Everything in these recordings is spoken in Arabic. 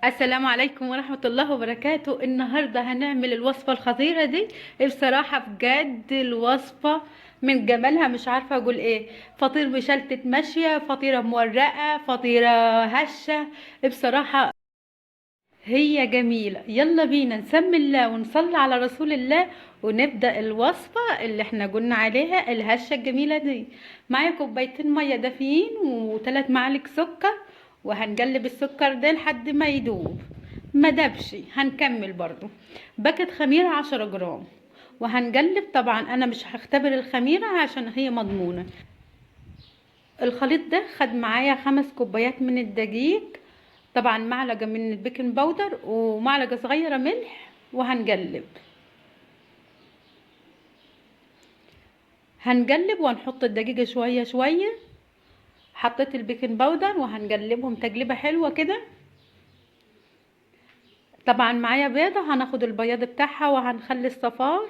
السلام عليكم ورحمة الله وبركاته. النهاردة هنعمل الوصفة الخطيرة دي. بصراحة بجد الوصفة من جمالها مش عارفة اقول ايه. فطير مشلتت ماشية، فطيرة مورقة، فطيرة هشة. بصراحة هي جميلة. يلا بينا نسمي الله ونصلي على رسول الله ونبدأ الوصفة اللي احنا قلنا عليها الهشة الجميلة دي. معايا كوبايتين مية دافيين وثلاث معالق سكر، وهنقلب السكر ده لحد ما يدوب. ما دابش هنكمل برضو. باكت خميرة 10 جرام، وهنقلب. طبعا انا مش هختبر الخميرة عشان هي مضمونة. الخليط ده خد معايا 5 كوبايات من الدقيق، طبعا معلقة من البيكنج باودر ومعلقة صغيرة ملح، وهنقلب. هنقلب وهنحط الدقيقة شوية شوية. حطيت البيكنج باودر وهنقلبهم تقليبة حلوة كده. طبعا معايا بيضة، هناخد البياض بتاعها وهنخلي الصفار.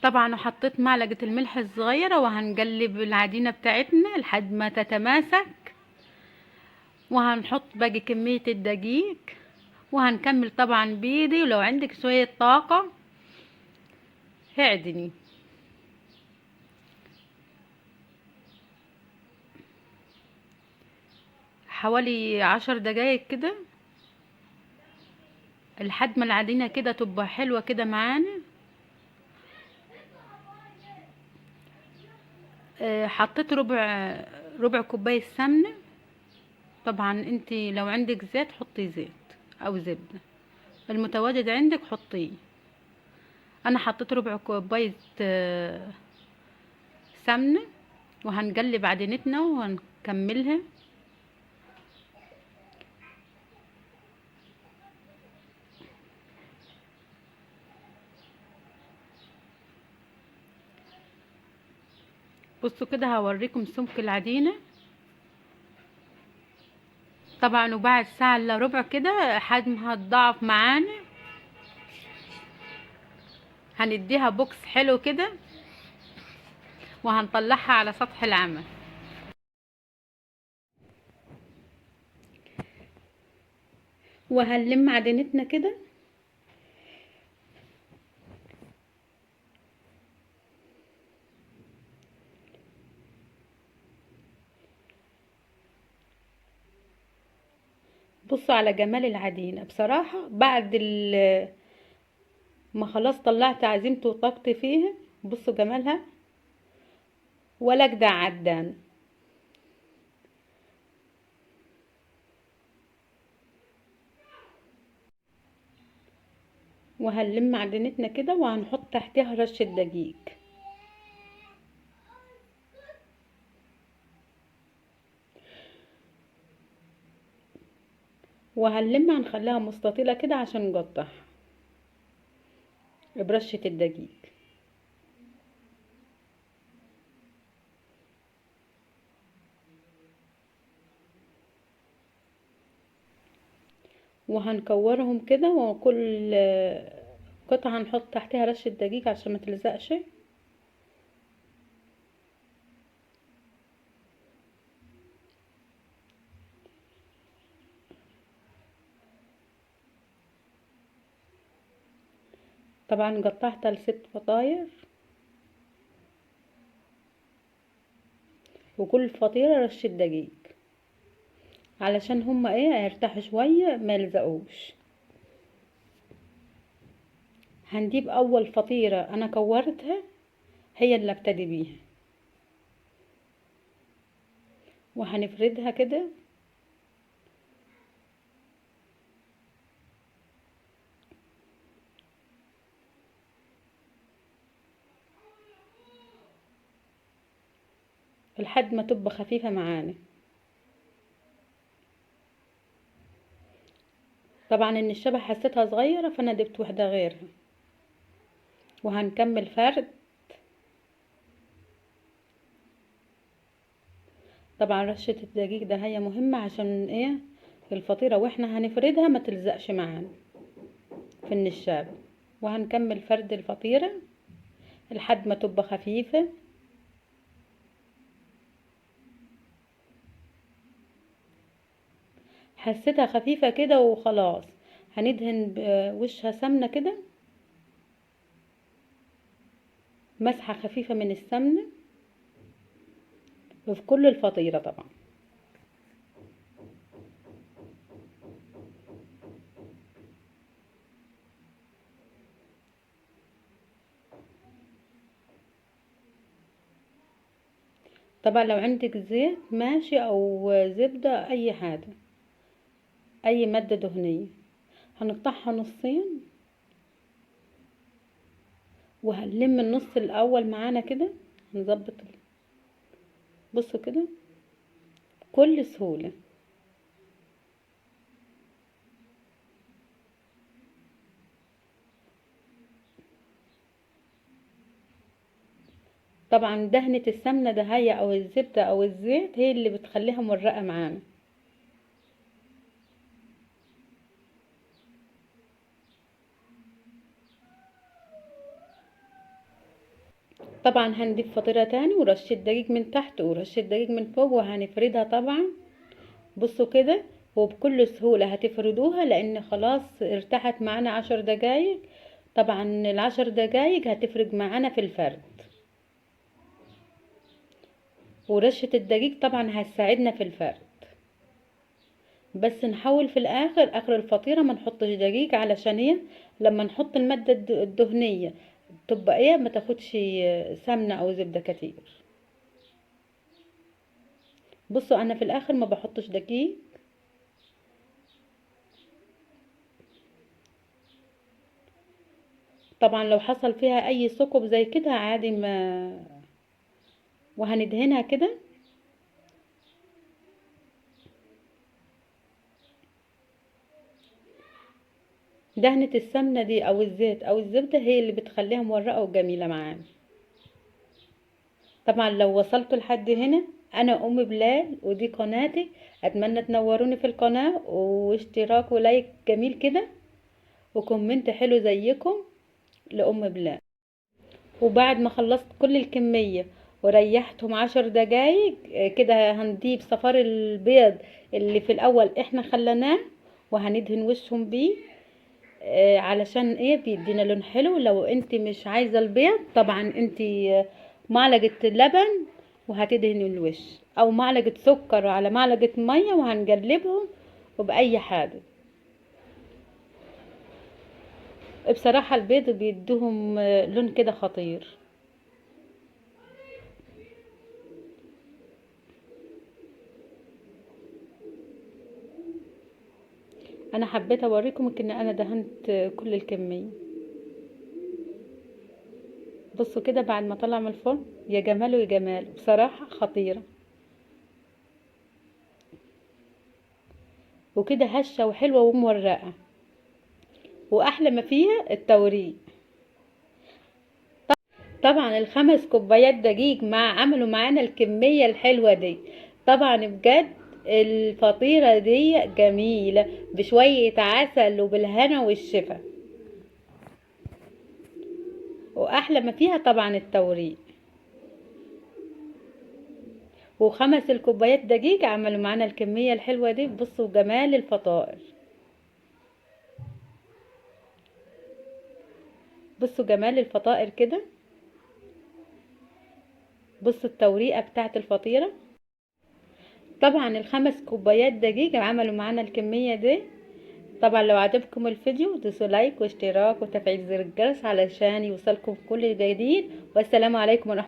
طبعا وحطيت معلقة الملح الصغيرة، وهنقلب العجينة بتاعتنا لحد ما تتماسك. وهنحط باقي كمية الدقيق، وهنكمل طبعا بيدي. ولو عندك شوية طاقة هعدني. حوالي 10 دقايق كده لحد ما العجينة كده تبقى حلوة كده معانا. حطيت ربع كوباية سمنة. طبعا انتي لو عندك زيت حطي زيت او زبدة، المتواجد عندك حطيه. انا حطيت ربع كوباية سمنة. وهنقلب عجينتنا وهنكملها. بصوا كده هوريكم سمك العجينة. طبعا وبعد ساعة الا ربع كده حجمها اتضاعف معانا. هنديها بوكس حلو كده وهنطلعها على سطح العمل. وهنلم عجينتنا كده. بصوا على جمال العجينة بصراحة. بعد ما خلاص طلعت عزيمتي وطاقتي فيها، بصوا جمالها ولا اجدع عدان. وهنلم عجينتنا كده وهنحط تحتها رشة دقيق. هنخليها مستطيلة كده عشان نقطعها برشة الدقيق. وهنكورهم كده، وكل قطعة هنحط تحتها رشة دقيق عشان ما تلزقش. طبعا قطعتها ل6 فطاير، وكل فطيرة رشة دقيق علشان هما ايه هيرتاحوا شوية ما يلزقوش. هنجيب اول فطيرة انا كورتها هي اللي ابتدي بيها، وهنفردها كده. لحد ما تبقى خفيفة معانا. طبعا ان الشبه حسيتها صغيرة فانا جبت واحدة غيرها. وهنكمل فرد. طبعا رشة الدقيق ده هي مهمة عشان ايه الفطيرة واحنا هنفردها ما تلزقش معانا في النشابة. وهنكمل فرد الفطيرة لحد ما تبقى خفيفة. حسيتها خفيفة كده وخلاص. هندهن وشها سمنة كده، مسحة خفيفة من السمنة وفي كل الفطيرة طبعا. طبعا لو عندك زيت ماشي او زبدة اي حاجة، اي مادة دهنية. هنقطعها نصين وهنلم النص الاول معانا كده، هنظبط. بصوا كده بكل سهولة. طبعا دهنة السمنة ده هي او الزبدة او الزيت هي اللي بتخليها مرقة معانا. طبعا هنضيف فطيرة تاني ورشة دقيق من تحت ورشة دقيق من فوق وهنفردها طبعا. بصوا كده، وبكل سهولة هتفردوها لان خلاص ارتاحت معانا 10 دقايق. طبعا ال10 دقايق هتفرق معانا في الفرد، ورشة الدقيق طبعا هتساعدنا في الفرد. بس نحاول في اخر الفطيرة ما نحطش دقيق، علشان ايه؟ لما نحط المادة الدهنية تبقى ايه، ما تاخدش سمنة او زبدة كتير. بصوا انا في الاخر ما بحطش دقيق. طبعا لو حصل فيها اي ثقب زي كده عادي ما. وهندهنها كده. دهنة السمنة دي او الزيت او الزبدة هي اللي بتخليها مورقة وجميلة معانا. طبعا لو وصلتوا لحد هنا، انا ام بلال ودي قناتي. اتمنى تنوروني في القناة واشتراك ولايك جميل كده وكومنت حلو زيكم لام بلال. وبعد ما خلصت كل الكمية وريحتهم 10 دقايق كده، هنضيف صفار البيض اللي في الاول احنا خلناه وهندهن وشهم بيه. علشان ايه؟ بيدينا لون حلو. لو انت مش عايزة البيض طبعا انت معلقة لبن وهتدهن الوش، او معلقة سكر على معلقة مية وهنقلبهم وبأي حاجة. بصراحة البيض بيدوهم لون كده خطير. انا حبيت اوريكم ان انا دهنت كل الكمية. بصوا كده بعد ما طلع من الفرن، يا جماله يا جماله، بصراحة خطيرة وكده هشة وحلوة ومورقة. واحلى ما فيها التوريق. طبعا ال5 كوبايات دقيق عملوا معانا الكمية الحلوة دي. طبعا بجد الفطيرة دي جميلة بشوية عسل وبالهنا والشفا. واحلى ما فيها طبعا التوريق. و5 الكوبايات دقيق عملوا معانا الكمية الحلوة دي. بصوا جمال الفطائر، بصوا جمال الفطائر كده. بصوا التوريقة بتاعت الفطيرة. طبعا ال5 كوبايات دقيق عملوا معانا الكمية دي. طبعا لو عجبكم الفيديو دوسوا لايك واشتراك وتفعيل زر الجرس علشان يوصلكم كل جديد. والسلام عليكم ورحمة